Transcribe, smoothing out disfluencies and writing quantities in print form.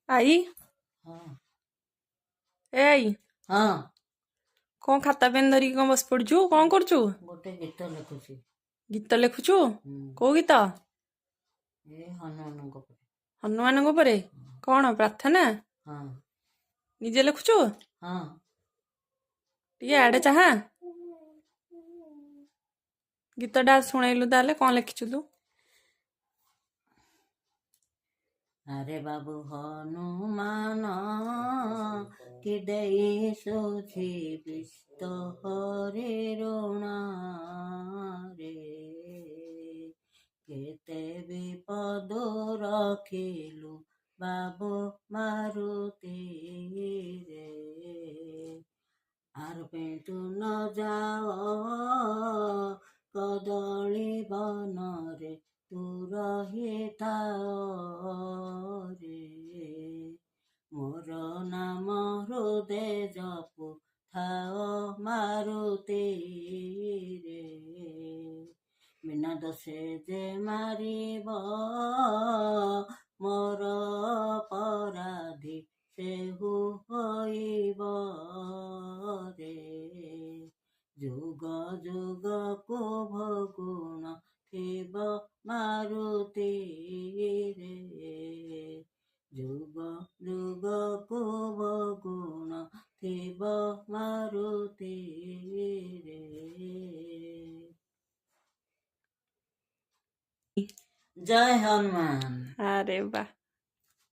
I ହଁ A I ହଁ କଣ ଖାତା ପେନ୍ ଧରିକି କଣ ବସି ପଡିଛୁ? କଣ କରୁଛୁ? ଗୋଟେ ଗୀତ ଲେଖୁଛି। ଗୀତ ଲେଖୁଛୁ? କୋଉ ଗୀତ? ଏ ହନୁମାନଙ୍କ ଉପରେ। ହନୁମାନଙ୍କ ଉପରେ? କଣ ପ୍ରାର୍ଥନା? ହଁ ନିଜେ ଲେଖୁଛୁ? ହଁ ଟିକେ ଆଡେ ଚାହା ଗୀତଟା ଶୁଣେଇଲୁ ତାହେଲେ, କଣ ଲେଖିଛୁ ତୁ? ଆରେ ବାବୁ ହନୁମାନ କି ଦେଇ ଶୋଛି ବିସ୍ତ ହରେ ଋଣାରେ କେତେ ବିପଦ ରଖିଲୁ ବାବୁ ମାରୁତିରେ ଆର ପେଟୁ ନ ଯାଅ କଦଳୀ ବନରେ ତୁ ରହିଥାଅ ରେ ମୋର ନାମ ହୃଦେ ଜପୁ ଥାଅ ମାରୁତିରେ ବିନା ଦୋଷେ ଯେ ମାରିବ ମୋର ଅପରାଧୀ ସେହୁ ହୋଇବ ରେ ଯୁଗ ଯୁଗକୁ ଭଗୁଣ ଥିବ ମାରୁତିରେ ଯୁଗ ଯୁଗକୁ ଭଗୁଣ ଥିବ ମାରୁତିରେ। ଜୟ ହନୁମାନ। ଆରେ ବା।